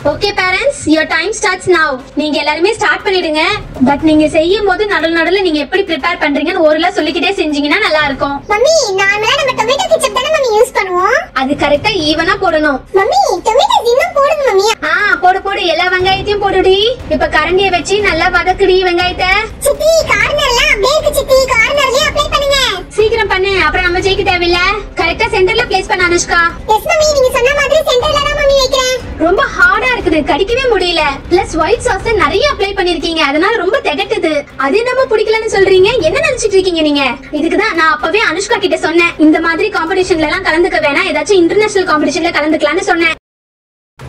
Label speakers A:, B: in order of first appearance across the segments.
A: Okay parents, your time starts now. நீங்க எல்லாரும் start பண்ணிடுங்க. பட் நீங்க செய்யும்போது நடுவுல நீங்க எப்படி ப்ரிப்பேர் பண்றீங்கன்னு ஒருல சொல்லிக்கிட்டே செஞ்சீங்கன்னா நல்லா இருக்கும்.
B: மம்மி, நார்மலா நம்ம டொமேட்டோ கெச்சப் தான மம்மி யூஸ் பண்ணுவோம்.
A: அது கரெக்ட்டா ஈவனா போடணும்.
B: மம்மி, டொமேட்டோ இன்னும் போடுங்க மம்மி.
A: போடு எல்லா வெங்காயத்தையும் போடுடி. இப்ப கரண்டியை வச்சு நல்லா வதக்குடி வெங்காயத்தை.
B: சித்தி, கார்னர்ல அப்படியே இருக்கு சித்தி, கார்னர்லயே அப்ளை பண்ணுங்க.
A: சீக்கிரம் பண்ணு, அப்புறம் நம்ம ஜெயிக்க தேவையில்ல. கரெக்ட்டா சென்டர்ல பிளேஸ் பண்ண அனுஷ்கா.
B: எஸ் மம்மி, நீங்க சொன்ன மாதிரி சென்டர்ல தான் மம்மி வைக்கிறேன்.
A: ரொம்ப ஹார்டா இருக்குது, கடிக்கவே முடியல. பிளஸ் ஒயிட் சாஸ் நிறைய அப்ளை பண்ணிருக்கீங்க, அதனால ரொம்ப திகட்டுது. அது நம்ம பிடிக்கலன்னு சொல்றீங்க, என்ன நினைச்சிட்டு இருக்கீங்க நீங்க? இதுக்குதான் நான் அப்பவே அனுஷ்கா கிட்ட சொன்னேன், இந்த மாதிரி காம்படிஷன்ல எல்லாம் கலந்துக்க வேணாம், ஏதாச்சும் இன்டர்நேஷனல் காம்படிஷன்ல கலந்துக்கலாம்னு சொன்னேன்.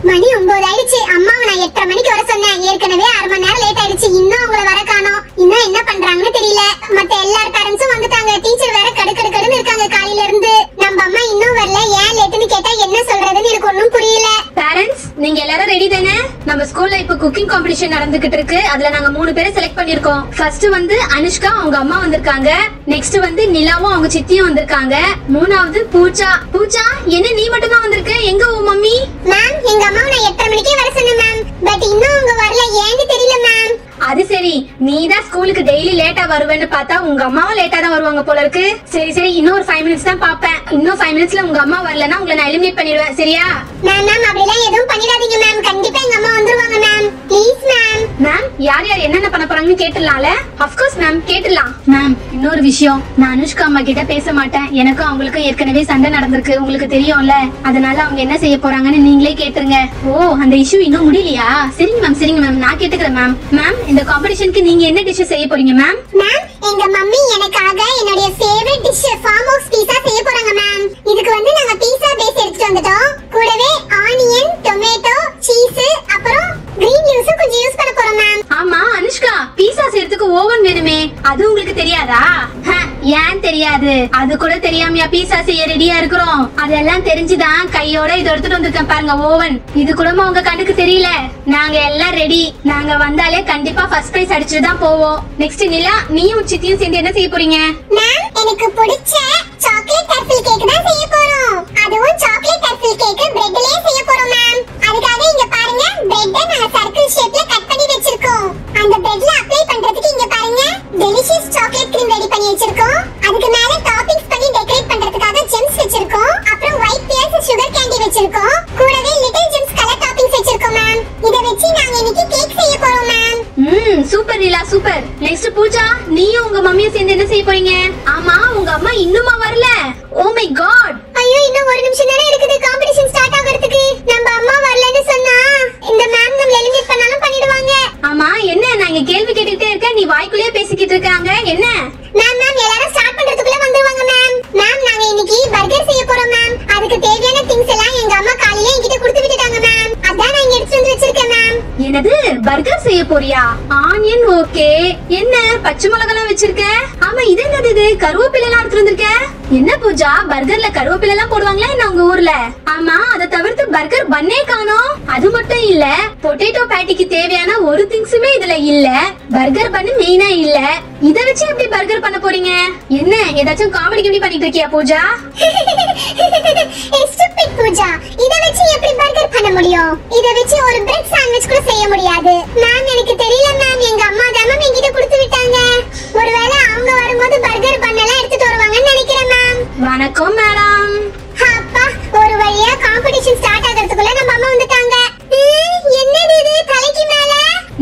B: மணி 9 ஆயிடுச்சு. அம்மாவை நான் 8:30 மணிக்கு வர சொன்னேன். ஏற்கனவே 1/2 மணி நேரம் லேட் ஆயிடுச்சு. இன்னும் அவங்கள வர காணோம். இன்னும் என்ன பண்றாங்கன்னு தெரியல. மத்த எல்லா பேரண்ட்ஸும் வந்துட்டாங்க. டீச்சர் வேற கடுக்கடுன்னு இருக்காங்க காலையில இருந்து. நம்ம அம்மா இன்னும் வரல, ஏன் லேட்னு கேட்டா என்ன சொல்றதுன்னு எனக்கு ஒண்ணும் புரியல.
A: பேரண்ட்ஸ், நீங்க எல்லாரும் ரெடி தானே? நம்ம ஸ்கூல்ல இப்ப குக்கிங் காம்படிஷன் நடந்துகிட்டு இருக்கு. அதுல நாங்க 3 பேரை செலக்ட் பண்ணிருக்கோம். ஃபர்ஸ்ட் வந்து அனுஷ்கா அவங்க அம்மா வந்திருக்காங்க. நெக்ஸ்ட் வந்து நிலாவும் அவங்க சித்தியும் வந்திருக்காங்க. மூணாவது பூஜா. பூஜா, என்ன நீ மட்டும் தான் வந்திருக்க? எங்க உன் மம்மி?
B: மேம், எங்க அம்மாவை நான் 8:30 மணிக்கே வர சொன்னேன் மேம். பட் இன்னும் அவங்க வரல, ஏன்னு தெரியல மேம்.
A: அது சரி, நீதான் ஸ்கூலுக்கு டெய்லி லேட்டா வருவேன்னு பார்த்தா உங்க அம்மாவும் லேட்டா தான் வருவாங்க போல இருக்கு. சரி, இன்னும் ஒரு 5 மினிட்ஸ் தான் பாப்பேன். இன்னும் 5 மினிட்ஸ்ல உங்க அம்மா வரலன்னா உங்களை நான் எலிமினேட் பண்ணிடுவேன், சரியா?
B: மேம் அப்படிலாம் எதுவும் பண்ணிடாதீங்க மேம். கண்டிப்பா எங்க அம்மா வந்துருவாங்க மேம். Please ma'am.
A: மேம், யார் என்னென்ன பண்ண போறாங்கன்னு கேட்டுடலாம்ல? ஆஃப் கோர்ஸ் மேம், கேட்டுடலாம். மேம், இன்னொரு விஷயம், நான் அனுஷ்கா அம்மா கிட்ட பேச மாட்டேன். எனக்கும் அவங்களுக்கும் ஏற்கனவே சண்டை நடந்திருக்கு, உங்களுக்கு தெரியும்ல. அதனால அவங்க என்ன செய்ய போறாங்கன்னு நீங்களே கேட்டுருங்க. ஓ, அந்த இஷ்யூ இன்னும் முடியலையா? சரிங்க மேம், நான் கேட்டுக்கிறேன் மேம். மேம், இந்த காம்படிஷனுக்கு நீங்க என்ன டிஷ் செய்ய போறீங்க மேம்?
B: மேம், எங்க மம்மி எனக்காக என்னோட ஃபேவரட் டிஷ் ஃபார்ம் ஹவுஸ் பீஸா செய்ய போறாங்க மேம். இதுக்கு வந்து நாங்க பீஸா பேஸ் எடுத்துட்டு வந்துட்டோம். கூடவே ஆனியன், டொமேட்டோ, சீஸ், அப்புறம் கிரீன் லீவ்ஸ் கொஞ்சம் யூஸ் பண்ண போறோம் மேம்.
A: ஆமா அனுஷ்கா, பீஸா செய்யறதுக்கு ஓவன் வேணுமே, அது உங்களுக்கு தெரியாதா? ஏன் தெரியாது? அது கூட தெரியாமையா பீஸா செய்ய ரெடியா இருக்கிறோம்? அதெல்லாம் தெரிஞ்சுதான் கையோட இதை எடுத்துட்டு வந்திருக்கேன் பாருங்க, ஓவன். இது கூட உங்க கண்ணுக்கு தெரியல? நாங்க எல்லாம் ரெடி. நாங்க வந்தாலே கண்டிப்பா ஃபர்ஸ்ட் பிரைஸ் அடிச்சுட்டு தான் போவோம். நெக்ஸ்ட் நிலா, நீயும் சித்தியும் சேர்ந்து என்ன செய்ய போறீங்க?
B: மேம், எனக்கு பிடிச்ச சாக்லேட் டர்ஃபில் கேக் தான் செய்ய போறோம். அதுவும் சாக்லேட் டர்ஃபில் கேக் பிரெட்லயே செய்ய போறோம் மேம். அதுக்காக இங்க பாருங்க, பிரெட்டை நாங்க சர்க்கிள் ஷேப்ல கட் பண்ணி வச்சிருக்கோம். அந்த பிரெட்ல அப்ளை பண்றதுக்கு இங்க பாருங்க டெலிஷியஸ் சாக்லேட் கிரீம் ரெடி பண்ணி வச்சிருக்கோம். அதுக்கு மேல டாப்பிங்ஸ் பண்ணி டெக்கரேட் பண்றதுக்காக ஜெம்ஸ் வச்சிருக்கோம். அப்புறம் ஒயிட் பியர்ஸ் சுகர் கேண்டி வச்சிருக்கோம். கூடவே லிட்டில் ஜெம்ஸ் கலர் டாப்பிங்ஸ் வச்சிருக்கோம் மேம். இத வச்சு நாங்க இன்னைக்கு கேக் செய்ய போறோம் மேம்.
A: சூப்பர் நிலா, சூப்பர். நெக்ஸ்ட் பூஜா, நீயும் உங்க மம்மியும் சேர்ந்து என்ன செய்ய போறீங்க? ஆமா, உங்க அம்மா இன்னுமா வரல? Oh my God.
B: ஐயோ, இன்னும் 1 நிமிஷம் தானே இருக்குது காம்படிஷன் ஸ்டார்ட் ஆகிறதுக்கு. நம்ம அம்மா வரலன்னு சொன்னா இந்த மேம் நம்மள எலிமினேட் பண்ணாலும் பண்ணிடுவாங்க.
A: ஆமா, என்ன நான் இங்க கேள்வி கேட்டுட்டே இருக்கேன், நீ வாய்க்குள்ளே பேசிக்கிட்டு இருக்காங்க, என்ன?
B: மேம் எல்லாரும் ஸ்டார்ட் பண்றதுக்குள்ள வந்துருவாங்க மேம். மேம், நாங்க இன்னைக்கு பர்கர் செய்ய போறோம் மேம். அதுக்கு தேவையான திங்ஸ் எல்லாம் எங்க அம்மா காலையில என்கிட்ட கொடுத்து விட்டுட்டாங்க மேம். அதான் நான் இங்க எடுத்து வந்து வச்சிருக்கேன் மேம்.
A: என்னது, பர்கர் செய்ய போறியா? ஆனியன் ஓகே, என்ன பச்சை மிளகாய் வச்சிருக்க? ஆமா, இது என்னது? இது கருவேப்பிலை எல்லாம் எடுத்து வந்திருக்க. என்ன பூஜா, பர்கர்ல கருவேப்பிலை எல்லாம் போடுவாங்களா என்ன உங்க ஊர்ல? ஆமா, அதை தவிர்த்து பர்கர் பன்னே காணோம். அது மட்டும் இல்ல, பொட்டேட்டோ பேட்டிக்கு தேவையான ஒரு திங்ஸுமே இதுல இல்ல. பர்கர் பண்ணு மெயினா இல்ல. இத வச்சு எப்படி பர்கர் பண்ண போறீங்க? என்ன ஏதாச்சும் காமெடி கிமெடி பண்ணிட்டு இருக்கியா பூஜா?
B: ஸ்டூபிட் பூஜா, இத வச்சு எப்படி பர்கர் பண்ண முடியும்? இத வச்சு ஒரு பிரெட் சாண்ட்விச் கூட செய்ய முடியாது மேம். எனக்கு தெரியல மேம், எங்க அம்மா தான் மேம் என்கிட்ட கொடுத்து விட்டாங்க. ஒருவேளை அவங்க வரும்போது பர்கர் பண்ணலாம் எடுத்துட்டு வருவாங்கன்னு நினைக்கிறேன் மேம்.
A: வணக்கம் மேடம்.
B: அப்பா, ஒரு வழியா காம்படிஷன் ஸ்டார்ட் ஆகிறதுக்குள்ள நம்ம அம்மா வந்துட்டாங்க. என்னது இது தலைக்கு மேல?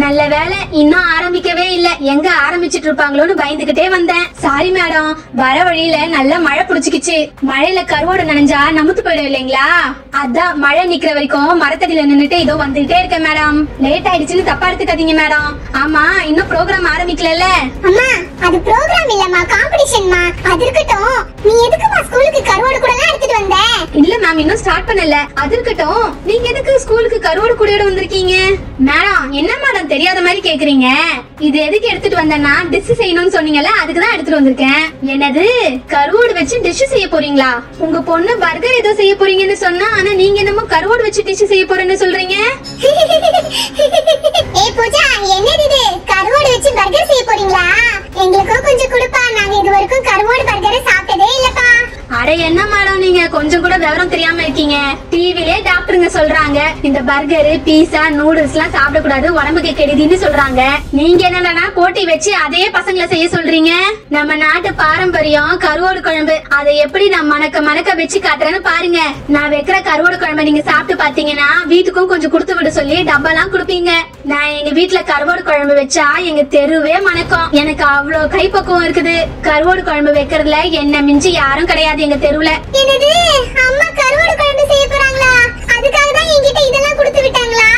A: நல்ல வேலை, இன்னும் ஆரம்பிக்கவே இல்ல. எங்க ஆரம்பிச்சிட்டு இருப்பாங்களோன்னு பயந்துகிட்டே வந்தேன். சாரி மேடம், வர வழியில நல்ல மழை புடிச்சுக்கிச்சு. மழையில கருவோட நனைஞ்சா நமுத்து போயிடும் இல்லைங்களா? அதான் மழை நிக்கிற வரைக்கும் மரத்தடியில நின்னுட்டு இதோ வந்துட்டே இருக்கேன் மேடம். லேட் ஆயிடுச்சுன்னு தப்பா எடுத்துக்காதீங்க மேடம். ஆமா, இன்னும் ப்ரோக்ராம் ஆரம்பிக்கல.
B: அம்மா, அது ப்ரோக்ராம் இல்லம்மா, காம்படிஷன்மா. அது இருக்கட்டும், நீ எதுக்குமா ஸ்கூலுக்கு கருவோட கூட எல்லாம் எடுத்துட்டு வந்த?
A: இல்ல மேம், இன்னும் ஸ்டார்ட் பண்ணல. அது இருக்கட்டும், நீங்க எதுக்கு ஸ்கூலுக்கு கருவோட கூடையோட வந்திருக்கீங்க? மேடம், என்ன மேடம் தெரியாத மாதிரி கேக்குறீங்க? இது எதுக்கு எடுத்துட்டு வந்தேன்னா டிஷ் செய்யணும்னு சொன்னீங்கல்ல, அதுக்கு தான் எடுத்துட்டு வந்திருக்கேன். என்னது, கருவோடு வச்சு டிஷ் செய்ய போறீங்களா? உங்க பொண்ணு பர்கர் ஏதோ செய்ய போறீங்கன்னு சொன்னா, ஆனா நீங்க என்னமோ கருவோடு வச்சு டிஷ் செய்ய போறேன்னு சொல்றீங்க.
B: ஏய் பூஜா, என்னது இது? கருவோடு வச்சு பர்கர் செய்ய போறீங்களா? எங்களுக்கும் கொஞ்சம் கொடுப்பா, நாங்க இதுவரைக்கும் கருவோடு பர்கரை சாப்பிட்டதே இல்லப்பா.
A: அட என்ன மேடம் நீங்க கொஞ்சம் கூட விவரம் தெரியாம இருக்கீங்க. டிவிலே டாக்டருங்க சொல்றாங்க இந்த பர்கர் பீஸா நூடுல்ஸ் எல்லாம் சாப்பிட கூடாது, உடம்புக்கு கெடுதின்னு சொல்றாங்க. நீங்க என்னன்னா போட்டி வச்சு அதே பசங்களை செய்ய சொல்றீங்க. நம்ம நாட்டு பாரம்பரியம் கருவாடு குழம்பு, அதை எப்படி நான் மணக்க மணக்க வச்சு காட்டுறேன்னு பாருங்க. நான் வைக்கிற கருவாடு குழம்பு நீங்க சாப்பிட்டு பாத்தீங்கன்னா வீட்டுக்கும் கொஞ்சம் கொடுத்து விட சொல்லி டப்பாலாம் கொடுப்பீங்க. நான் எங்க வீட்டுல கருவாடு குழம்பு வச்சா எங்க தெருவே மணக்கும். எனக்கு அவ்வளவு கைப்பக்குவம் இருக்குது. கருவாடு குழம்பு வைக்கிறதுல என்ன மிஞ்சி யாரும் கிடையாது எங்க தெருவுல.
B: என்னது அம்மா கருவாடு குழம்பு செய்ய போறாங்களா? அதுக்காக தான் என்கிட்ட இதெல்லாம் கொடுத்து விட்டாங்களா?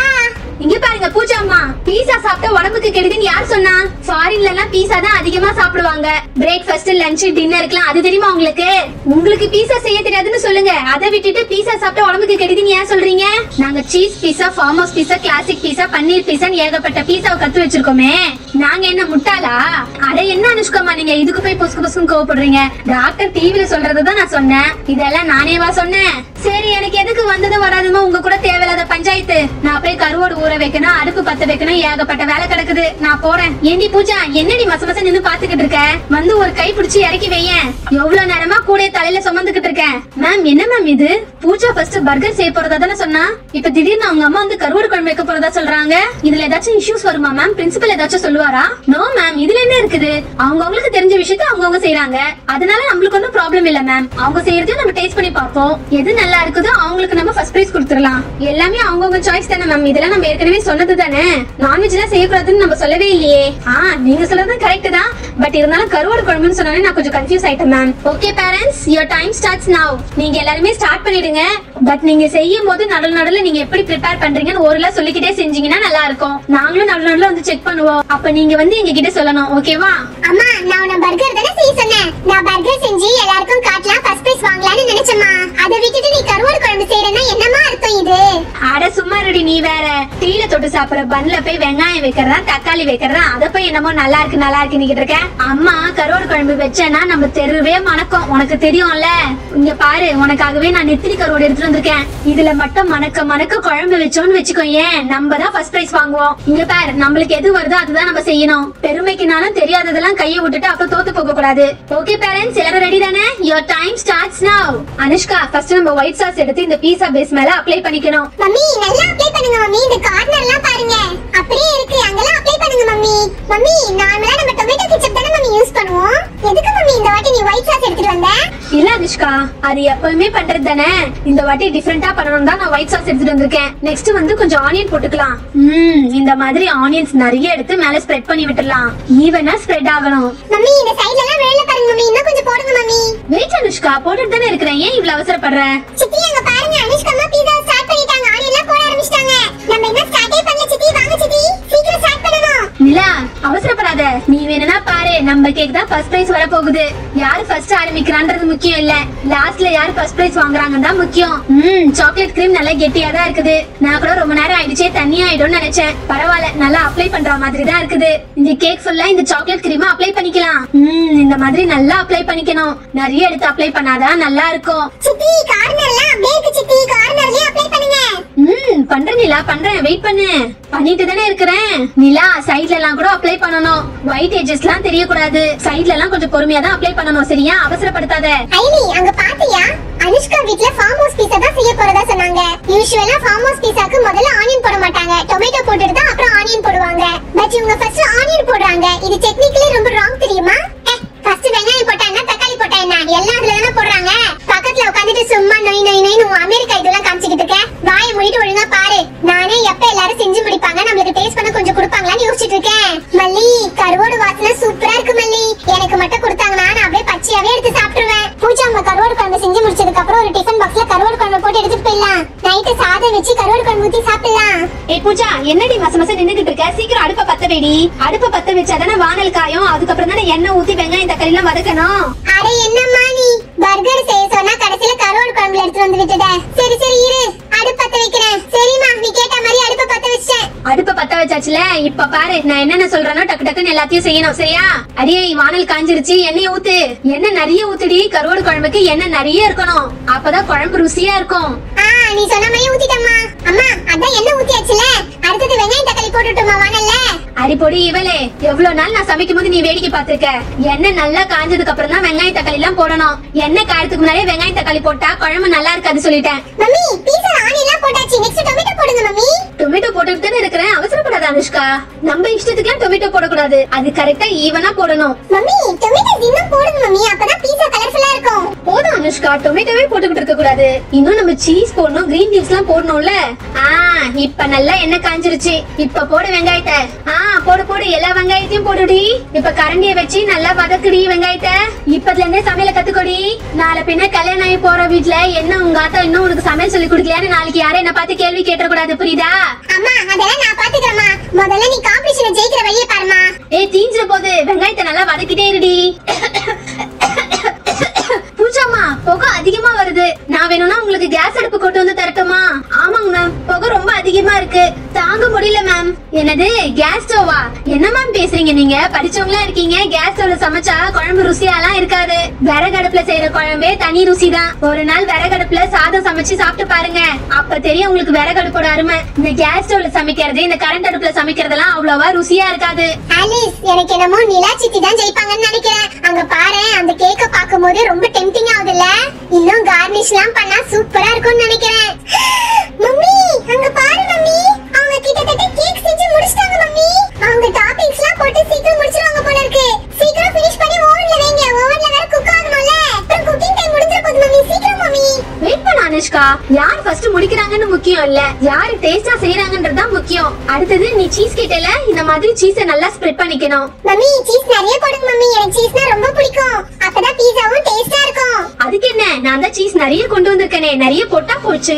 A: இங்க பாருங்க பூஜா அம்மா, பீஸா சாப்பிட்டா உடம்புக்கு கெடுதுன்னு யார் சொன்னா? ஃபாரின்ல எல்லாம் பீஸா தான் அதிகமா சாப்பிடுவாங்க. பிரேக்ஃபாஸ்ட் லஞ்ச் டின்னருக்குலாம் அது தெரியுமா உங்களுக்கு? உங்களுக்கு பீஸா செய்ய தெரியாதுன்னு சொல்லுங்க. அதை விட்டுட்டு பீஸா சாப்பிட்டா உடம்புக்கு கெடுதுன்னு ஏன் சொல்றீங்க? நாங்க சீஸ் பீஸா, ஃபார்ம் ஹவுஸ் பீஸா, கிளாசிக் பீஸா, பன்னீர் பீஸான்னு ஏகப்பட்ட பீஸாவை கத்து வச்சிருக்கோமே. நாங்க என்ன முட்டாளா? அட என்ன அனுஷ்காமா நீங்க இதுக்கு போய் பொசுக்கு பொசுக்கு கோவப்படுறீங்க? டாக்டர் டிவில சொல்றதுதான் நான் சொன்னேன். இதெல்லாம் நானேவா சொன்னேன்? சரி எனக்கு எதுக்கு வந்ததும் வராதுமா உங்க கூட தேவையில்லாத பஞ்சாயத்து. நான் போய் கருவோடு ஊற வைக்கணும், அடுப்பு பத்த வைக்கணும், ஏகப்பட்ட வேலை கிடக்குது. நான் போறேன். ஏண்டி பூஜா என்னடி மச மச நின்னு பாத்துக்கிட்டு இருக்க? வந்து ஒரு கை பிடிச்சி இறக்கி வையேன். எவ்வளவு நேரமா கூட தலையில சுமந்துகிட்டு இருக்கேன். மேம் என்ன மேம் இது? பூஜா ஃபர்ஸ்ட் பர்கர் செய்ய போறதா தானே சொன்னா, இப்ப திடீர்னு அவங்க அம்மா வந்து கருவாடு குழம்பு வைக்க போறதா சொல்றாங்க. இதுல ஏதாச்சும் இஷ்யூஸ் வருமா மேம்? பிரின்சிபல் ஏதாச்சும் சொல்லுவாரா? நோ மேம், இதுல என்ன இருக்குது? அவங்களுக்கு தெரிஞ்ச விஷயத்த அவங்கவுங்க செய்யறாங்க. அதனால நம்மளுக்கு ஒன்னும் ப்ராப்ளம் இல்ல மேம். அவங்க செய்யறதையும் நம்ம டேஸ்ட் பண்ணி பார்ப்போம். எது நல்லா இருக்குதோ அவங்களுக்கு நம்ம ஃபர்ஸ்ட் பிரைஸ் கொடுத்துடலாம். எல்லாமே அவங்கவுங்க சாய்ஸ் தானே மேம். இதெல்லாம் நம்ம ஏற்கனவே சொன்னது தானே. நான்வெஜ் எல்லாம் செய்யக்கூடாதுன்னு நம்ம சொல்லவே இல்லையே. நீங்க சொல்றது கரெக்ட் தான். பட் இருந்தாலும் கருவாடு குழம்புன்னு சொன்னாலே நான் கொஞ்சம் கன்ஃபியூஸ் ஆயிட்டேன் ma'am. Okay parents, your time starts நவ. நீங்க எல்லாருமே ஸ்டார்ட் பண்ணிடுங்க. பட் நீங்க செய்யும் போது நடுவுல நீங்க எப்படி ப்ரிப்பேர் பண்றீங்கன்னு ஒருலா சொல்லிக்கிட்டே செஞ்சீங்கன்னா நல்லா இருக்கும். நாங்களும் நடுவுல வந்து செக் பண்ணுவோம். அப்ப நீங்க வந்து எங்க கிட்ட சொல்லணும். ஓகேவா?
B: அம்மா நான் உன்ன பர்கர் தானே செய்ய சொன்னேன். நான் பர்கர் செஞ்சு எல்லாருக்கும் காட்டலாம், ஃபர்ஸ்ட் பிரைஸ் வாங்கலாம்னு நினைச்சேம்மா. அதை விட்டுட்டு நீ கருவாடு குழம்பு செய்யறேன்னா என்னமா அர்த்தம் இது?
A: அட சும்மா ரெடி நீ வேற. டீல தொட்டு சாப்பிடுற பன்ல போய் வெங்காயம் வைக்கிறதா தக்காளி வைக்கிறதா அத போய் என்னமோ நல்லா இருக்கு நிக்கிட்டு இருக்கேன். அம்மா கருவாடு குழம்பு வச்சேன்னா நம்ம தெருவே மணக்கும். உனக்கு தெரியும்ல. இங்க பாரு, உனக்காகவே நான் நெத்திலி கருவாடு எடுத்துட்டு வந்திருக்கேன். இதுல மட்டும் மணக்க குழம்பு வச்சோன்னு வச்சுக்கோ, ஏன் நம்ம தான் ஃபர்ஸ்ட் பிரைஸ் வாங்குவோம். இங்க பாரு, நம்மளுக்கு எது வருதோ அதுதான் நம்ம செய்யணும். பெருமைக்குனாலும் தெரியாததெல்லாம் கையை விட்டுட்டு அப்ப தோத்து போக கூடாது. ஓகே பேரண்ட்ஸ், எல்லாரும் ரெடி தானே? யுவர் டைம் ஸ்டார்ட்ஸ் நவ. அனுஷ்கா ஃபர்ஸ்ட் நம்ம ஒயிட் சாஸ் எடுத்து இந்த பீஸா பேஸ் மேல அப்ளை பண்ணிக்கணும்.
B: மம்மி நல்லா அப்ளை பண்ணுங்க மம்மி. இந்த கார்னர்லாம் பாருங்க அப்படியே இருக்கு, அங்கலாம் அப்ளை பண்ணுங்க மம்மி. மம்மி நார்மலா நம்ம டொமேட்டோ கெச்சப் தான மம்மி யூஸ் பண்ணுவோம். எதுக்கு மம்மி இந்த வாட்டி நீ ஒயிட் சாஸ் எடுத்துட்டு வந்த?
A: இல்ல அனுஷ்கா, அது எப்பவுமே பண்றது தானே. இந்த வாட்டி டிஃபரெண்டா பண்ணனும் தான் நான் ஒயிட் சாஸ் எடுத்துட்டு வந்திருக்கேன். நெக்ஸ்ட் வந்து கொஞ்சம் ஆனியன் போட்டுக்கலாம். இந்த மாதிரி ஆனியன்ஸ் நிறைய எடுத்து மேல ஸ்ப்ரெட் பண்ணி விட்டுறலாம். ஈவனா ஸ்ப்ரெட் ஆகணும்.
B: மம்மி இந்த சைடுல எல்லாம் வேலை பாருங்க மம்மி. இன்னும் கொஞ்சம் போடுங்க மம்மி.
A: வெயிட் அனுஷ்கா, போட்டுட்டு தானே இருக்கறேன். ஏன் இவ்வளவு அவசரப்படுற?
B: சித்தி அங்க பாருங்க, அனுஷ்கா அம்மா பீஸா ஸ்டார்ட் பண்ணிட்டாங்க. ஆனியன்லாம் போட ஆரம்பிச்சிட்டாங்க. நம்ம என்ன ஸ்டார்ட்டே பண்ணல சித்தி. வாங்க சித்தி, சீக்கிரம் ஸ்டார்ட் பண்ணனும்.
A: நிலா அவசரப்படாத. நீ வேணும்னா பாரு, நம்ம கேக் தான் ஃபர்ஸ்ட் பிரைஸ் வர போகுது. யாரு ஃபர்ஸ்ட் ஆரம்பிக்கிறான்றது முக்கியம் இல்ல, லாஸ்ட்ல யாரு ஃபர்ஸ்ட் பிரைஸ் வாங்குறாங்க தான் முக்கியம். சாக்லேட் கிரீம் நல்லா கெட்டியா தான் இருக்குது. நான் கூட ரொம்ப நேரம் ஆயிடுச்சே தண்ணி ஆயிடும்னு நினைச்சேன். பரவாயில்ல, நல்லா அப்ளை பண்ற மாதிரி தான் இருக்குது. இந்த கேக் ஃபுல்லா இந்த சாக்லேட் கிரீம் அப்ளை பண்ணிக்கலாம். இந்த மாதிரி நல்லா அப்ளை பண்ணிக்கணும். நிறைய எடுத்து அப்ளை பண்ணாதான் நல்லா இருக்கும்.
B: சித்தி கார்னர்லாம் அப்படியே இருக்கு சித்தி. கார்னர்லயே அப்ளை பண்ணுங்க.
A: பண்றேன் நிலா, பண்றேன். வெயிட் பண்ணு. பண்ணிட்டு தானே இருக்கிறேன். நிலா சைடுல எல்லாம் கூட அப்ளை பண்ணணும். ஒயிட் எட்ஜஸ் எல்லாம் தெரியக்கூடாது. சைடுல எல்லாம் கொஞ்சம் பொறுமையா தான் அப்ளை பண்ணணும். சரியா? அவசரப்படுத்தாத.
B: ஐனி அங்க பாத்தியா? அனுஷ்கா வீட்ல ஃபார்ம் ஹவுஸ் பீஸா தான் செய்ய போறதா சொன்னாங்க. யூசுவலா ஃபார்ம் ஹவுஸ் பீஸாக்கு முதல்ல ஆனியன் போட மாட்டாங்க. டொமேட்டோ போட்டுட்டு தான் அப்புறம் ஆனியன் போடுவாங்க. பட் இவங்க ஃபர்ஸ்ட் ஆனியன் போடுறாங்க. இது டெக்னிக்கலி ரொம்ப ராங் தெரியுமா? ஃபர்ஸ்ட் வெங்காயம் போட்டா என்ன, தக்காளி போட்டா என்ன, எல்லாம் அதுல தான போடுறாங்க. பக்கத்துல உட்கார்ந்துட்டு சும்மா நொய் நொய் நொய்னு அமெரிக்கா இதெல்லாம் காமிச்சிட்டு இருக்க. வாயை மூடிட்டு ஒழுங்கா பாரு. நானே எப்ப எல்லாரும் செஞ்சு முடிப்பாங்க, நம்மளுக்கு டேஸ்ட் பண்ண கொஞ்சம் கொடுப்பாங்களான்னு யோசிச்சுட்டு இருக்கேன். மல்லி கருவாடு வாசனை சூப்பரா இருக்கு மல்லி. எனக்கு மட்டும் கொடுத்தாங்கன்னா நான் அப்படியே பச்சையாவே எடுத்து சாப்பிட்டுருவேன். பூஜா அம்மா கருவாடு குழம்பு செஞ்சு முடிச்சதுக்கு அப்புறம் ஒரு டிஃபன் பாக்ஸ்ல கருவாடு குழம்பு போட்டு எடுத்துட்டு போயிடலாம். நைட்டு சாதம் வச்சு கருவாடு குழம்பு ஊத்தி சாப்பிடலாம்.
A: ஏய் பூஜா, என்னடி மச மச நின்னுகிட்டு இருக்க? சீக்கிரம் அடுப்ப பத்த வைடி. அடுப்ப பத்த வச்சாதானே வானல் காயும். அதுக்கப்புறம் தானே எண்ணெய் ஊத்தி வெங்காயம் தக்காளி எல்லாம் வதக்கணும்.
B: அட என்னம்மா நீ பர்கர் செய்ய சொன்னா கடைசில கருவாடு குழம்பு எடுத்து வந்து விட்டுட. சரி சரி இரு, அடுப்பு பத்த வைக்கிறேன். சரிம்மா, நீ கேட்ட மாதிரி அடுப்பு பத்த வச்சேன்.
A: அடுப்பு பத்த வச்சாச்சுல. இப்ப பாரு, நான் என்னென்ன சொல்றேனோ டக்கு டக்குன்னு எல்லாத்தையும் செய்யணும். சரியா? அடியே வானல் காஞ்சிருச்சு, எண்ணெய் ஊத்து. எண்ணெய் நிறைய ஊத்துடி. கருவாடு குழம்புக்கு எண்ணெய் நிறைய இருக்கணும். அப்பதான் குழம்பு ருசியா இருக்கும்.
B: நீ சொன்ன மாதிரி ஊத்திட்டம்மா. அம்மா அதான் எண்ணெய் ஊத்தியாச்சுல. அடுத்தது வெங்காயம் தக்காளி போட்டுட்டுமா வானல்ல?
A: அடிப்பொடி இவளே, எவ்வளவு நாள் நான் சமைக்கும் போது நீ வேடிக்கை பாத்துருக்க. எண்ணெய் நல்லா காஞ்சதுக்கு அப்புறம் தான் வெங்காயம் தக்காளி எல்லாம் போடணும். எண்ணெய் காயத்துக்கு முன்னாடியே வெங்காயம் தக்காளி போட்டா குழம்பு நல்லா இருக்காது சொல்லிட்டேன்.
B: மம்மி பீஸா ஆனியன்லாம் போட்டாச்சு, நெக்ஸ்ட் டொமேட்டோ போடுங்க மம்மி.
A: டொமேட்டோ போட்டுட்டு தானே இருக்கிறேன், அவசரப்படாத அனுஷ்கா. நம்ம இஷ்டத்துக்குலாம் டொமேட்டோ போடக்கூடாது, அது கரெக்டா ஈவனா போடணும்.
B: மம்மி டொமேட்டோ இன்னும் போடுங்க மம்மி, அப்பதான் பீஸா கலர்ஃபுல்லா இருக்கும்.
A: போதும் அனுஷ்கா, டொமேட்டோவே போட்டுக்கிட்டு இருக்க கூடாது. இன்னும் நம்ம சீஸ் போடணும், கிரீன் லீவ்ஸ் எல்லாம் போடணும்ல. இப்ப நல்லா எண்ணெய் காஞ்சிருச்சு. இப்ப போடு வெங்காயத்தை. போடு போடு, எல்லா வெங்காயத்தையும் போடுடி. இப்ப கரண்டிய வச்சு நல்லா வதக்குடி வெங்காயத்தை. இப்பத்துல இருந்தே சமையல கத்துக்கொடி. நாளை பின்ன கல்யாணம் ஆகி போற வீட்டுல என்ன உங்க ஆத்தா இன்னும் உனக்கு சமையல் சொல்லி கொடுக்கலையான்னு நாளைக்கு யாரும் என்ன பார்த்து கேள்வி கேட்ட கூடாது, புரியுதா?
B: அம்மா அதெல்லாம் நான் பாத்துக்கிறேம்மா, முதல்ல நீ காம்படிஷனை ஜெயிக்கிற வழியை பாருமா.
A: தீஞ்சிர போது வெங்காயத்தை நல்லா வதக்கிட்டே இருடி. பூஜாமா, புகை அதிகமா வருது. நான் வேணும்னா உங்களுக்கு கேஸ் அடுப்பு கொண்டு வந்து தரட்டுமா? ஆமாங்க மேம், புகை ரொம்ப அதிகமா இருக்கு, தாங்க முடியல மேம். என்னது கேஸ் ஸ்டோவா? என்ன மேம் பேசுறீங்க நீங்க? படிச்சவங்களா இருக்கீங்க. கேஸ் ஸ்டவ்ல சமைச்சா குழம்பு ருசியாலாம் இருக்காது. விறகடுப்புல செய்யற குழம்பே தனி ருசி தான். ஒரு நாள் விறகடுப்புல சாதம் சமைச்சு சாப்பிட்டு பாருங்க, அப்ப தெரியும் உங்களுக்கு விறகடுப்போட அருமை. இந்த கேஸ் ஸ்டவ்ல சமைக்கிறது, இந்த கரண்ட் அடுப்புல சமைக்கிறதெல்லாம் அவ்வளவா ருசியா இருக்காது.
B: ஆலிஸ், எனக்கு என்னமோ நிலா சித்தி தான் ஜெயிப்பாங்கன்னு நினைக்கிறேன். அங்க பாரு, அந்த கேக்க பாக்கும்போது ரொம்ப டெம்ப்டிங் ஆகுதுல்ல. இன்னும் கார்னிஷ்லாம் பண்ணா சூப்பரா இருக்கும்னு நினைக்கிறேன். மம்மி அங்க பாரு மம்மி, அவங்க கிட்டத்தட்ட கேக் செஞ்சு முடிச்சிட்டாங்க மம்மி. அவங்க டாப்பிங்ஸ்லாம் போட்டு சீக்கிரம் முடிச்சிருவாங்க போல இருக்கு. சீக்கிரம் ஃபினிஷ் பண்ணி ஓவன்ல வைங்க, ஓவன்ல வேற குக் ஆகணும்ல. அப்புறம் குக்கிங் டைம் முடிஞ்சிர போகுது மம்மி, சீக்கிரம் மம்மி.
A: வெயிட் பண்ண அனுஷ்கா, யார் ஃபர்ஸ்ட் முடிக்கறாங்கன்னு முக்கியம் இல்ல, யார் டேஸ்டா செய்றாங்கன்றது தான் முக்கியம். அடுத்து நீ சீஸ் கேட்டல, இந்த மாதிரி சீஸை நல்லா ஸ்ப்ரெட் பண்ணிக்கணும்.
B: மம்மி சீஸ் நிறைய போடுங்க மம்மி, எனக்கு சீஸ்னா ரொம்ப பிடிக்கும். அப்பதான் பீஸாவும் டேஸ்டா இருக்கும்.
A: அதுக்கு என்ன, நான் தான் சீஸ் நிறைய கொண்டு வந்திருக்கேனே, நிறைய போட்டா போச்சு.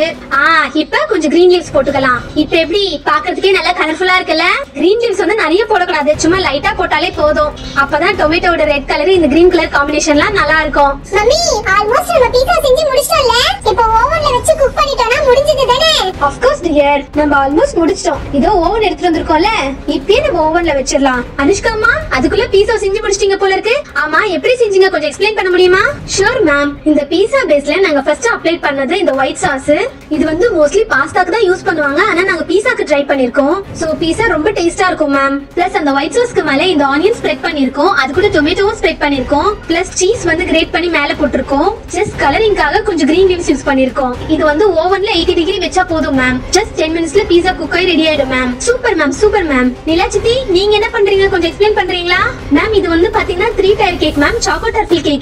A: இப்ப கொஞ்சம் கிரீன் லீவ்ஸ் போட்டுக்கலாம். இப்ப எப்படி பாக்குறதுக்கே நல்லா கலர்ஃபுல்லா இருக்குல்ல? கிரீன் லீவ்ஸ் வந்து நிறைய போடக்கூடாது, சும்மா லைட்டா போட்டாலே போதும். அப்பதான் டொமேட்டோட ரெட் கலர் இந்த கிரீன் கலர் காம்பினேஷன்லாம் நல்லா இருக்கும்.
B: மம்மி ஆல்மோஸ்ட் நம்ம பீஸா செஞ்சு முடிச்சிட்டோம்ல. இப்போ ஓவன்ல வச்சு குக் பண்ணிட்டோம்னா முடிஞ்சது தானே?
A: ஆஃப் கோர்ஸ் டியர், நம்ம ஆல்மோஸ்ட் முடிச்சிட்டோம். இதோ ஓவன் எடுத்துட்டு வந்திருக்கோம்ல, இப்பயே நம்ம ஓவன்ல வச்சிரலாம். அனுஷ்கா அம்மா, அதுக்குள்ள பீஸா செஞ்சு முடிச்சிட்டீங்க போல இருக்கு. ஆமா, எப்படி செஞ்சீங்க கொஞ்சம் எக்ஸ்பிளைன் பண்ண முடியுமா? Sure ma'am. இந்த பீஸா பேஸ்ல நாங்க ஃபர்ஸ்ட் அப்ளை பண்ணது இந்த ஒயிட் சாஸ். இது வந்து மோஸ்ட்லி பாஸ்தாக்கு தான் யூஸ் பண்ணுவாங்க, ஆனா நாங்க பீஸாக்கு ட்ரை பண்ணிருக்கோம். சோ பீஸா ரொம்ப டேஸ்டா இருக்கும் மேம். பிளஸ் அந்த ஒயிட் சாஸ்க்கு மேல இந்த ஆனியன் ஸ்ப்ரெட் பண்ணிருக்கோம், அது கூட டொமேட்டோவும் ஸ்ப்ரெட் பண்ணிருக்கோம். பிளஸ் சீஸ் வந்து கிரேட் பண்ணி மேல போட்டுருக்கோம். ஜஸ்ட் கலரிங்காக கொஞ்சம் கிரீன் லீவ்ஸ் யூஸ் பண்ணிருக்கோம். இது வந்து ஓவன்ல 80 டிகிரி வச்சா போதும் மேம். ஜஸ்ட் 10 மினிட்ஸ்ல பீஸா குக் ஆகி ரெடி ஆயிடும் ma'am. Super ma'am, super ma'am. Nila சித்தி, நீங்க என்ன பண்றீங்க கொஞ்சம் எக்ஸ்பிளைன் பண்றீங்களா? மேம் இது வந்து பாத்தீங்கன்னா 3 tier cake ma'am, choco truffle cake.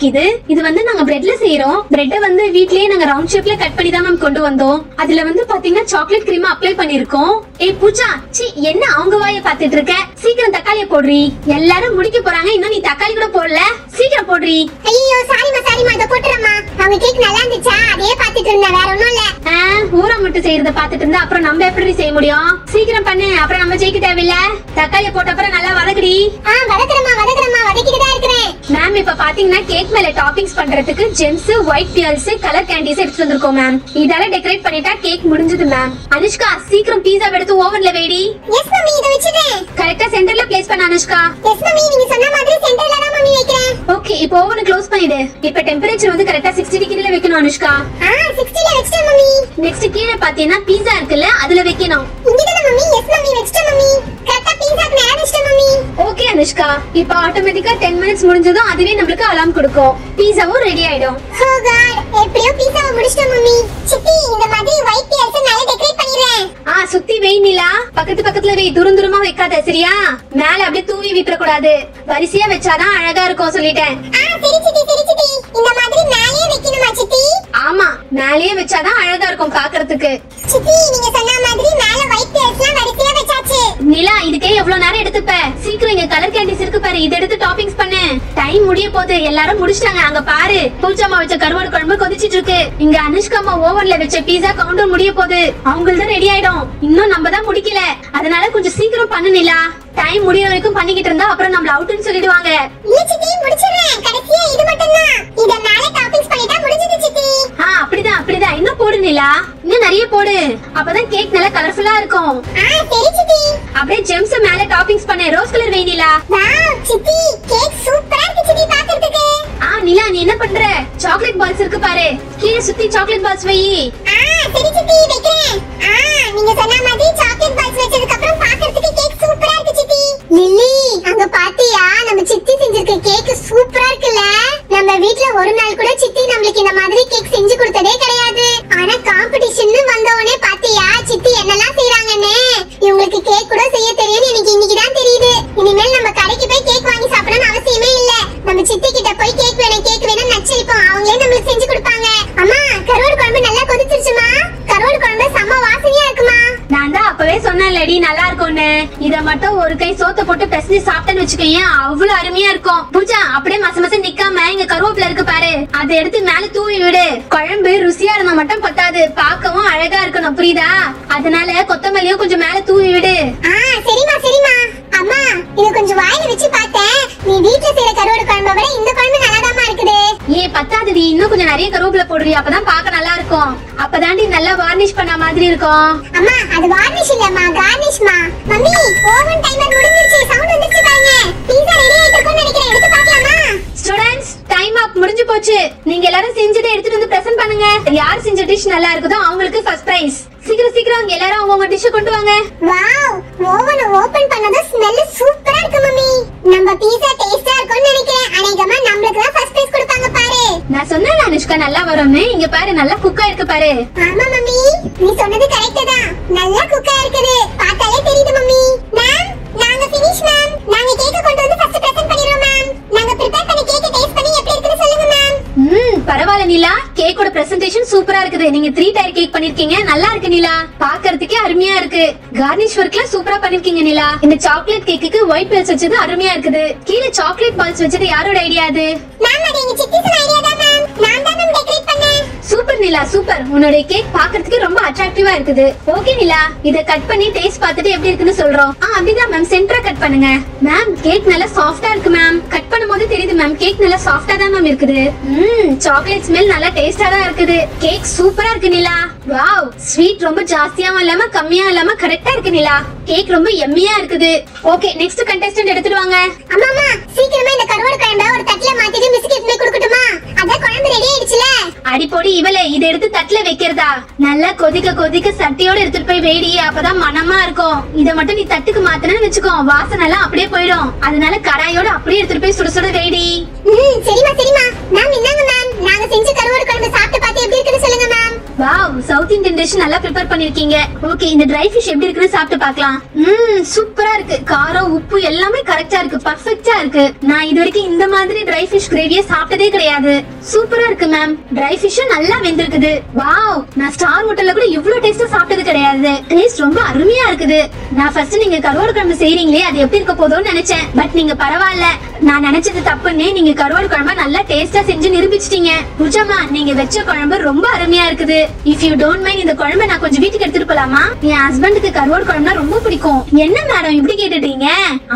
A: இது வந்து நாங்க பிரெட்ல செய்றோம். பிரெட் வந்து வீட்லயே நாங்க ரவுண்ட் ஷேப்ல கட் பண்ணி தான் மேம் கொண்டு வந்தோம். அதுல வந்து பாத்தீங்கன்னா சாக்லேட் கிரீம் அப்ளை பண்ணிருக்கோம். பூஜா, என்ன அவங்க வாயை பாத்துட்டு இருக்க? சீக்கிரம் தக்காளியை போடுறி, எல்லாரும் முடிக்க போறாங்க, இன்னும் நீ தக்காளி கூட போடல. சீக்கிரம் போடுறி.
B: ஐயோ சாரிமா இத போட்டுறமா. அவங்க கேக் நல்லா இருந்துச்சா, அதே பாத்துட்டு இருந்தேன், வேற ஒண்ணும் இல்ல.
A: ஊரா மட்டும் செய்யறத பாத்துட்டு இருந்தா அப்புறம் நம்ம எப்படி செய்ய முடியும்? சீக்கிரம் பண்ணு, அப்புறம் நம்ம ஜெயிக்க தேவையில்ல. தக்காளியை போட்ட அப்புறம் நல்லா வதக்குடி.
B: வதக்குறமா வதக்கிட்டு தான் இருக்கேன்
A: மேம். இப்ப பாத்தீங்கன்னா கேக் மேல டாப்பிங்ஸ் பண்றதுக்கு Gems, white pearls, colour candies எடுத்து வந்திருக்கோம் மேம். இதால டெக்கரேட் பண்ணிட்டா கேக் முடிஞ்சது மேம். அனுஷ்கா சீக்கிரம் பீஸா எடுத்து ஓவன்ல வைடி.
B: எஸ் மம்மி, இத வச்சிட்டேன்.
A: கரெக்ட்டா சென்டர்ல பிளேஸ் பண்ண அனுஷ்கா.
B: எஸ் மம்மி, நீங்க சொன்ன மாதிரி சென்டர்ல தான் மம்மி வைக்கிறேன்.
A: ஓகே, இப்போ ஓவனை க்ளோஸ் பண்ணிடு. இப்ப டெம்பரேச்சர் வந்து கரெக்ட்டா 60 டிகிரில வைக்கணும் அனுஷ்கா.
B: 60ல வெச்சிட்டேன் மம்மி.
A: நெக்ஸ்ட் கீழ பாத்தீங்கன்னா பீஸா இருக்குல்ல, அதுல வைக்கணும்.
B: இங்கதான மம்மி? எஸ் மம்மி, வெச்சிட்டேன் மம்மி. கரெக்ட்டா பீஸாக்கு நேரா வெச்சிட்டேன் மம்மி.
A: ஓகே அனுஷ்கா, இப்போ ஆட்டோமேட்டிக்கா 10 மினிட்ஸ் முடிஞ்சதும் அதுவே நமக்கு அலார்ம் கொடுக்கும். பீஸாவும் ரெடி ஆயிடும்.
B: ஓ காட், எப்படியோ பீஸாவை முடிச்சிட்டேன் மம்மி. சித்தி, இந்த மாதிரி ஒயிட் பியர்ஸ் நல்லா டெக்கரேட் பண்ணிறேன்.
A: சுத்தி வெய் நிலா, பக்கத்துல வெய், தூரமா வைக்காத சரியா? மேல அப்படியே தூவி விட்டுற கூடாது, வரிசையா வச்சாதான் அழகா இருக்கும் சொல்லிட்டேன்.
B: சரி சித்தி, இந்த மாதிரி மேலே வைக்கணுமா சித்தி?
A: ஆமா, மேலேயே வச்சாதான் அழகா இருக்கும் பாக்குறதுக்கு.
B: சித்தி, நீங்க சொன்ன மாதிரி மேல ஒயிட் பியர்ஸ்லாம் வரிசையா வச்சாச்சு.
A: நிலா, இதுக்கே எவ்வளவு நேரம் எடுத்துப்ப? சீக்கிரம் இங்க கலர் கேண்டிஸ் இருக்கு பாரு, இத எடுத்து டாப்பிங்ஸ் பண்ணு. டைம் முடிய போகுது, எல்லாரும் முடிச்சிட்டாங்க. அங்க பாரு, பூஜாமா வச்ச கருவாடு குழம்பு கொதிச்சிட்டு இருக்கு. இங்க அனுஷ்காமா ஓவன்ல வச்ச பீஸா கவுண்டர் முடிய போகுது, அவங்கள்தான் ரெடி ஆயிடும். இன்னும் நம்ம தான் முடிக்கல, அதனால கொஞ்சம் சீக்கிரம் பண்ணு நிலா. டைம் முடிய வரைக்கும் பண்ணிக்கிட்டு இருந்தா அப்புறம் நம்மள அவுட்னு சொல்லிடுவாங்க.
B: இல்ல சித்தி, முடிச்சிடுறேன். கடைசியா இது மட்டும் தான். இத மேல டாப்பிங்ஸ் பண்ணிட்டா முடிஞ்சது சித்தி.
A: அப்படிதான். இன்னும் போடு நிலா, இன்னும் நிறைய போடு, அப்பதான் கேக் நல்லா கலர்ஃபுல்லா இருக்கும்.
B: சரி சித்தி.
A: அப்படியே ஜெம்ஸ் மேல டாப்பிங்ஸ் பண்ணு, ரோஸ் கலர் வை நிலா.
B: வாவ் சித்தி, கேக் சூப்பரா இருக்கு சித்தி பாக்கிறதுக்கு.
A: நிலா, நீ என்ன பண்ற? சாக்லேட் பால்ஸ் இருக்கு பாரு, கீழே சுத்தி சாக்லேட் பால்ஸ் வை.
B: சரி சித்தி, வைக்கிறேன். நீங்க சொன்ன மாதிரி சாக்லேட் பால்ஸ் வச்சதுக்கு அப்புறம் பாக்கிறதுக்கு கேக் சூப்பரா இருக்கு சித்தி. நம்மளுக்கு இந்த மாதிரி கேக் செஞ்சு கொடுத்ததே கிடையாது. ஆனா காம்படிஷன் வந்தவனே பாத்தியா சித்தி என்னெல்லாம் செய்றாங்கன்னு. இவங்களுக்கு கேக் கூட செய்ய தெரியும்னு எனக்கு இன்னைக்கு தான் தெரியுது. இனிமேல் நம்ம கடைக்கு போய் கேக் வாங்கி சாப்பிடணும்னு அவசியமே இல்ல. நம்ம சித்தி கிட்ட போய் கேக் வேணும் நச்சரிப்போம், அவங்களே நம்மளுக்கு செஞ்சு கொடுப்பாங்க. அம்மா கருவாடு குழம்பு நல்லா கொதிச்சிருச்சுமா. கருவாடு குழம்பு செம்ம வாசனையா இருக்குமா.
A: நான் தான் அப்பவே சொன்னேன்லடி நல்லா இருக்கும்னு. இத மட்டும் ஒரு கை சோத்த போட்டு பிசைஞ்சு சாப்பிட்டேன்னு வச்சுக்கோங்க, அவ்வளவு அருமையா இருக்கும். பூஜா அப்படியே மச மச நிக்காம இங்க கருவேப்பிலை இருக்கு பாரு, அதை எடுத்து மேல தூவி விடு. குழம்பு ருசியா இருந்தா மட்டும் பத்தாது, பார்க்கவும் அழகா இருக்கணும், புரியுதா? அதனால கொத்தமல்லியும் கொஞ்சம் மேல தூவி விடு.
B: சரிமா சரிமா. அம்மா இது கொஞ்சம் வாயில வச்சு பார்த்தேன். நீ வீட்ல செய்யற கருவாடு குழம்பை விட இந்த குழம்பு நல்லாதாமா இருக்குது.
A: பத்தாதுடி, இன்னும் கொஞ்சம் நிறைய கருவேப்பிலை போடுறீ, அப்பதான் பார்க்க நல்லா இருக்கும். அப்பதாண்டி நல்லா வார்னிஷ் பண்ண மாதிரி இருக்கும்.
B: அம்மா அது வார்னிஷ் இல்லம்மா, கார்னிஷ்மா. மம்மி ஓவன் டைமர் முடிஞ்சிருச்சு, சவுண்ட் வந்துச்சு பாருங்க. பீஸா ரெடி ஆயிட்டுன்னு நினைக்கிறேன், எடுத்து பார்க்கலாமா?
A: ஸ்டூடண்ட்ஸ் டைம் அப் முடிஞ்சு போச்சு. நீங்க எல்லாரும் செஞ்சதை எடுத்துட்டு வந்து பிரசன்ட் பண்ணுங்க. யார் செஞ்ச டிஷ் நல்லா இருக்குதோ அவங்களுக்கு ஃபர்ஸ்ட் பிரைஸ். சீக்கிரம் சீக்கிரம் எல்லாரும் அவங்க டிஷ் கொண்டு வாங்க.
B: வாவ், ஓவன் ஓபன் பண்ணதும் ஸ்மெல் சூப்பரா இருக்கு மம்மி. நம்ம பீஸா டேஸ்டா இருக்கும்னு நினைக்கிறேன். அநேகமா நம்மளுக்கு தான் ஃபர்ஸ்ட் பிரைஸ் கொடுப்பாங்க பாரு.
A: நான் சொன்னேன் அனுஷ்கா நல்லா வரும்னு. இங்க பாரு நல்லா குக் ஆயிருக்கு பாரு.
B: ஆமா மம்மி நீ சொன்னது கரெக்ட் தான், நல்லா குக் ஆயிருக்குது, பார்த்தாலே தெரியுது மம்மி. மேம் நாங்க ஃபினிஷ் மேம். நாங்க கேக்க கொண்டு வந்து ஃபர்ஸ்ட் பிரசன்ட் பண்ணிரோம் மேம். நாங்க ப்ரிப்பேர் பண்ணி கேக்க டேஸ்ட் பண்ணி எப்படி இருக்குன்னு சொல்லுங்க மேம்.
A: பரவாயில்ல நிலா, கேக்கோட பிரசன்டேஷன் சூப்பரா இருக்குது. நீங்க 3 டயர் கேக் பண்ணிருக்கீங்க, நல்லா இருக்கு நிலா, பாக்குறதுக்கே அருமையா இருக்கு. கார்னிஷ் ஒர்க்லாம் சூப்பரா பண்ணிருக்கீங்க நிலா. இந்த சாக்லேட் கேக்குக்கு ஒயிட் பெல்ஸ் வச்சது அருமையா இருக்குது. கீழே சாக்லேட் பால்ஸ் வச்சது யாரோட ஐடியா அது?
B: மேம் அது எங்க சித்தி சொன்ன ஐடியா தான் மேம். நான் தான் மேம் டெக்கரேட் பண்ணேன்.
A: சூப்பர் நிலா சூப்பர். உன்னோட கேக் பாக்குறதுக்கு ரொம்ப அட்ராக்டிவா இருக்குது. ஓகே நிலா, இத கட் பண்ணி டேஸ்ட் பார்த்துட்டு எப்படி இருக்குன்னு சொல்றோம். அப்படிதான் மேம், சென்டரா கட் பண்ணுங்க. மேம் கேக் நல்லா சாஃப்டா இருக்கு மேம். கட் பண்ணும்போது தெரியுது மேம், கேக் நல்லா சாஃப்டா தான் மேம் இருக்குது. சாக்லேட் ஸ்மெல் நல்லா டேஸ்டா தான் இருக்குது. கேக் சூப்பரா இருக்கு நிலா. வாவ், ஸ்வீட் ரொம்ப ஜாஸ்தியாவும் இல்லாம கம்மியா இல்லாம கரெக்டா இருக்கு நிலா. கேக் ரொம்ப எம்மியா இருக்குது. ஓகே நெக்ஸ்ட் கண்டெஸ்டன்ட் எடுத்துட்டு வாங்க.
B: அம்மா சீக்கிரமா இந்த கருவாடு குழம்பை ஒரு தட்டுல மாத்திட்டு பிஸ்கட் மே கொடுக்கட்டுமா? அத குழம்பு ரெடி ஆயிடுச்சுல.
A: அடிப்பொடி இவளே, இத எடுத்து தட்டுல வைக்கிறதா? நல்லா கொதிக்க கொதிக்க சட்டியோட எடுத்துட்டு போய் வேடி, அப்பதான் மனமா இருக்கும். இத மட்டும் நீ தட்டுக்கு மாத்தனன்னு வெச்சுக்கோ, வாசனை எல்லாம் அப்படியே போயிடும். அதனால கடாயோட அப்படியே எடுத்துட்டு போய் சுட சுட வேடி.
B: சரிமா சரிமா. மேம் இன்னாங்க மேம், நாங்க செஞ்ச கருவாடு குழம்பு சாப்பிட்டு பார்த்து எப்படி இருக்குன்னு சொல்லுங்க ma'am.
A: Wow, south Indian dish நல்லா ப்ரிப்பேர் பண்ணிருக்கீங்க. ஓகே இந்த ட்ரை ஃபிஷ் எப்படி இருக்குன்னு சாப்பிட்டு பார்க்கலாம். சூப்பரா இருக்கு. காரம் உப்பு எல்லாமே கரெக்டா இருக்கு, பர்ஃபெக்ட்டா இருக்கு. நான் இது வரைக்கும் இந்த மாதிரி ட்ரை ஃபிஷ் கிரேவியே சாப்பிட்டதே கிடையாது. சூப்பரா இருக்கு மேம். ட்ரை ஃபிஷும் நல்லா வெந்திருக்குது. வாவ், நான் ஸ்டார் ஹோட்டல்ல கூட இவ்ளோ டேஸ்டா சாப்பிட்டது கிடையாது. டேஸ்ட் ரொம்ப அருமையா இருக்குது. நான் ஃபர்ஸ்ட் நீங்க கருவாடு குழம்பு செய்றீங்களே அது எப்படி இருக்க போதோன்னு நினைச்சேன். பட் நீங்க பரவாயில்ல, நான் நினைச்சது தப்புன்னு நீங்க கருவாடு குழம்பு நல்லா டேஸ்டா செஞ்சு நிரூபிச்சிட்டீங்க. பூஜாமா நீங்க வச்ச குழம்பு ரொம்ப அருமையா இருக்குது. இஃப் யூ டோன்ட் மைண்ட் இந்த குழம்பை நான் கொஞ்சம் வீட்டுக்கு எடுத்துட்டு போலாமா? என் ஹஸ்பண்டுக்கு கருவாடு குழம்புனா ரொம்ப பிடிக்கும். என்ன மேடம் இப்படி கேட்டுட்டீங்க?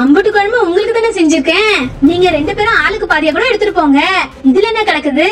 A: அம்புட்டு குழம்பு உங்களுக்கு தானே செஞ்சிருக்கேன். நீங்க 2 பேரும் ஆளுக்கு பாதியா கூட எடுத்துட்டு போங்க. இதுல என்ன கிடக்குது?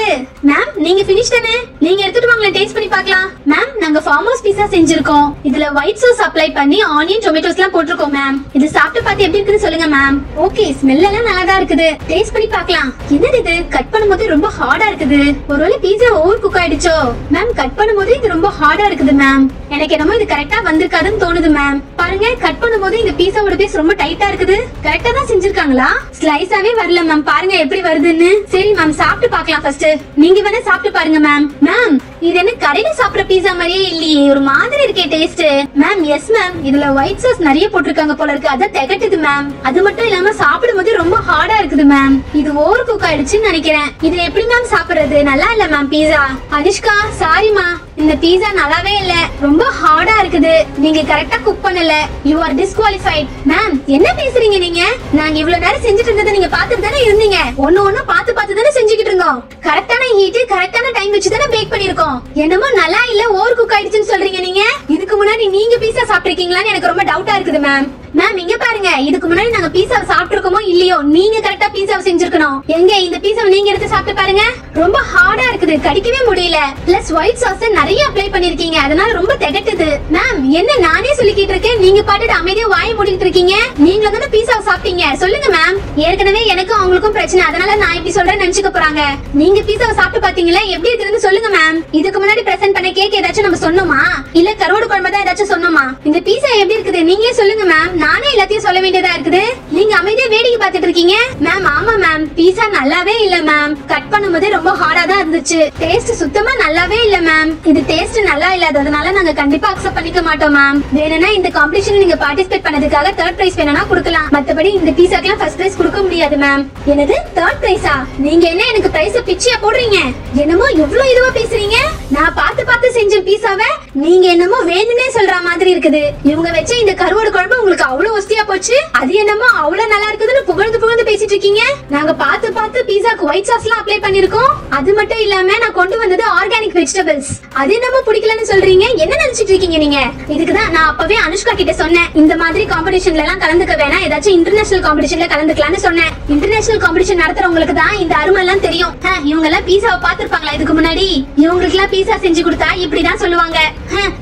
A: மேம் நீங்க ஃபினிஷ் தானே? நீங்க எடுத்துட்டு வாங்க, டேஸ்ட் பண்ணி பார்க்கலாம். மேம் நாங்க ஃபார்ம் ஹவுஸ் பீஸா செஞ்சிருக்கோம். இதுல ஒயிட் சாஸ் அப்ளை பண்ணி ஆனியன் டொமேட்டோஸ் எல்லாம் போட்டுருக்கோம் மேம். இது சாப்பிட்டு பார்த்து எப்படி இருக்குன்னு சொல்லுங்க மேம். ஓகே ஸ்மெல் எல்லாம் நல்லா தான் இருக்குது, டேஸ்ட் பண்ணி பார்க்கலாம். என்னது இது? கட் பண்ணும்போது ரொம்ப ஹார்டா இருக்குது. ஒருவேளை பீஸா ஓவர் குக் ஆயிடுச்சோ? மேம் கட் பண்ணும்போது இது ரொம்ப ஹார்டா இருக்குது மேம். எனக்கு என்னமோ இது கரெக்டா வந்திருக்காதுன்னு தோணுது மேம். பாருங்க கட் பண்ணும்போது இந்த பீஸாவோட பீஸ் ரொம்ப டைட்டா இருக்குது. கரெக்டா தான் செஞ்சிருக்காங்களா? ஸ்லைஸாவே வரல மேம், பாருங்க எப்படி வருதுன்னு. சரி மேம் சாப்பிட்டு பார்க்கலாம் ஃபர்ஸ்ட். நீங்க வேணா சாப்பிட்டு பாருங்க மேம். மேம் இது என்ன கடையில சாப்பிடுற பீஸா மாதிரியே இல்லையே, ஒரு மாதிரி இருக்கே டேஸ்ட். மேம் எஸ் மேம், இதுல ஒயிட் சாஸ் நிறைய போட்டிருக்காங்க போல இருக்கு, அத திகட்டுது மேம். அது மட்டும் இல்லாம சாப்பிடும்போது ரொம்ப ஹார்டா இருக்குது மேம். இது ஓவர் குக் ஆயிடுச்சுன்னு நினைக்கிறேன். இது எப்படி மேம் சாப்பிடுறது? நல்லா இல்ல மேம் பீஸா. அனுஷ்கா சாரிமா, இந்த பீஸா நல்லாவே இல்ல, ரொம்ப ஹார்டா இருக்குது. நீங்க கரெக்டா குக் பண்ணல. You are disqualified. மேம் என்ன பேசுறீங்க நீங்க? நாங்க இவ்வளவு நேரம் செஞ்சுட்டு இருந்ததை நீங்க பாத்துட்டு தானே இருந்தீங்க. ஒண்ணு பார்த்து தானே செஞ்சுக்கிட்டு இருந்தோம். கரெக்டான ஹீட் கரெக்டான டைம் வச்சு தானே பேக் பண்ணிருக்கோம். என்னமோ நல்லா இல்ல ஓவர் குக் ஆயிடுச்சுன்னு சொல்றீங்க நீங்க. இதுக்கு முன்னாடி நீங்க பீஸா சாப்பிட்டிருக்கீங்களான்னு எனக்கு ரொம்ப டவுட்டா இருக்குது மேம். மேம் இங்க பாருங்க, இதுக்கு முன்னாடி நாங்க பீஸா சாப்பிட்டிருக்கோமோ இல்லையோ, நீங்க கரெக்டா பீஸா செஞ்சிருக்கணும். எங்க இந்த பீஸா நீங்க எடுத்து சாப்பிட்டு பாருங்க, ரொம்ப ஹார்டா இருக்குது, கடிக்கவே முடியல. பிளஸ் ஒயிட் சாஸ் நிறைய அப்ளை பண்ணிருக்கீங்க, அதனால ரொம்ப திகட்டுது. மேம் என்ன நானே சொல்லிக்கிட்டு இருக்கேன், நீங்க பாட்டுட்டு அமைதியா வாய் மூடிட்டு இருக்கீங்க. நீங்க தானே பீஸா சாப்பிட்டீங்க, சொல்லுங்க மேம். ஏற்கனவே எனக்கும் அவங்களுக்கும் பிரச்சனை, அதனால நான் இப்படி சொல்றேன்னு நினைச்சுக்க போறாங்க. நீங்க பீஸாவை சாப்பிட்டு பாத்தீங்களா, எப்படி இருக்குதுன்னு சொல்லுங்க மேம். இதுக்கு முன்னாடி பிரசன்ட் பண்ண கேக் ஏதாச்சும் நம்ம சொன்னோமா, இல்ல கருவாடு குழம்பு தான் ஏதாச்சும் சொன்னோமா? இந்த பீஸா எப்படி இருக்குது நீங்களே சொல்லுங்க மேம். நானே எல்லாத்தையும் சொல்ல வேண்டியதா இருக்குது. நீங்க அமைதியா வேடிக்கை பார்த்துட்டு இருக்கீங்க. மேம் ஆமா மேம், பீஸா நல்லாவே இல்ல மேம். கட் பண்ணும்போது ரொம்ப ஹார்டா தான் இருந்துச்சு. டேஸ்ட் சுத்தமா நல்லாவே இல்ல மேம். இது டேஸ்ட் நல்லா இல்லாததுனால நாங்க கண்டிப்பா அக்செப்ட் பண்ணிக்க மாட்டோம் மேம். வேணும்னா இந்த காம்படிஷன் நீங்க பார்ட்டிசிபேட் பண்ணதுக்காக தேர்ட் பிரைஸ் வேணும்னா கொடுக்கலாம். மத்தபடி இந்த பீஸாக்கெல்லாம் ஃபர்ஸ்ட் பிரைஸ் கொடுக்க முடியாது மேம். என்னது தேர்ட் பிரைஸா? நீங்க என்ன எனக்கு பிரைஸ் பிச்சியா போடுறீங்க? என்னமோ இவ்ளோ இதுவா பேசுறீங்க? நான் பார்த்து செஞ்ச பீஸாவை நீங்க என்னமோ வேணும்னே சொல்ற மாதிரி இருக்குது. இவங்க வச்ச இந்த கருவாடு குழம்பு உங்களுக்கு அவ்வளவு ஒஸ்தியா போச்சு. அது என்னமோ அவ்வளவு நல்லா இருக்குதுன்னு புகழ்ந்து பேசிட்டு இருக்கீங்க. நாங்க பார்த்து பீஸாக்கு ஒயிட் சாஸ் எல்லாம் அப்ளை பண்ணிருக்கோம். அது மட்டும் இல்லாம நான் கொண்டு வந்தது ஆர்கானிக் வெஜிடபிள்ஸ். அது என்னமோ பிடிக்கலன்னு சொல்றீங்க. என்ன நினைச்சிட்டு இருக்கீங்க நீங்க? இதுக்குதான் நான் அப்பவே அனுஷ்கா கிட்ட சொன்னேன், இந்த மாதிரி காம்படிஷன்ல எல்லாம் கலந்துக்க வேணாம், ஏதாச்சும் இன்டர்நேஷனல் காம்படிஷன்ல கலந்துக்கலாம்னு சொன்னேன். இன்டர்நேஷனல் காம்படிஷன் நடத்துறவங்களுக்கு தான் இந்த அருமை எல்லாம் தெரியும். இவங்க எல்லாம் பீஸாவை பாத்துருப்பாங்களா இதுக்கு முன்னாடி? இவங்களுக்கு எல்லாம் பீஸா செஞ்சு கொடுத்தா இப்படிதான் சொல்லுவாங்க,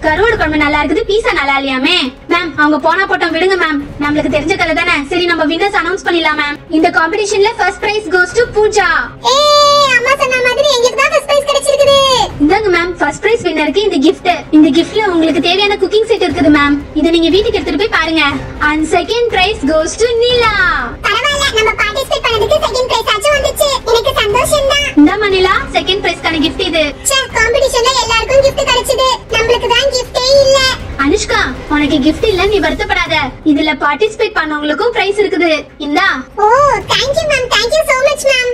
A: கருவாடு குழம்பு நல்லா இருக்குது, பீஸா நல்லா இல்லையாமே. மேம் அவங்க போனா போட்டோம் விடுங்க மேம், நம்மளுக்கு தெரிஞ்ச கதை தானே. சரி நம்ம வின்னர்ஸ் அனௌன்ஸ் பண்ணிடலாம் மேம். இந்த காம்படிஷன்ல first prize goes to Pooja.
B: அம்மா சொன்ன மாதிரி எங்களுக்கு தான் ஃபர்ஸ்ட் பிரைஸ் கிடைச்சிருக்குது.
A: இந்தாங்க மேம், ஃபர்ஸ்ட் பிரைஸ் வின்னருக்கு இந்த gift. இந்த giftல உங்களுக்கு தேவையான குக்கிங் செட் இருக்குது மேம். இத நீங்க வீட்டுக்கு எடுத்துட்டு போய் பாருங்க. And second prize goes to நீலா.
B: பரவாயில்ல, நம்ம பார்ட்டிசிபேட் பண்ணதுக்கு செகண்ட் பிரைஸ் ஆச்சு வந்துச்சு. எனக்கு சந்தோஷம் தான்.
A: இந்தாமா நீலா, செகண்ட் பிரைஸ்க்கான gift இது.
B: காம்படிஷன்ல எல்லாருக்கும் gift கிடைச்சது, நம்மளுக்கு தான் gift இல்ல.
A: அனுஷ்கா உனக்கு gift இல்ல, நீ வருத்தப்படாத. இதுல பார்ட்டிசிபேட் பண்ணவங்களுக்கும் பிரைஸ் இருக்குது. இந்தா.
B: ஓ, thank you ma'am, thank you so much ma'am.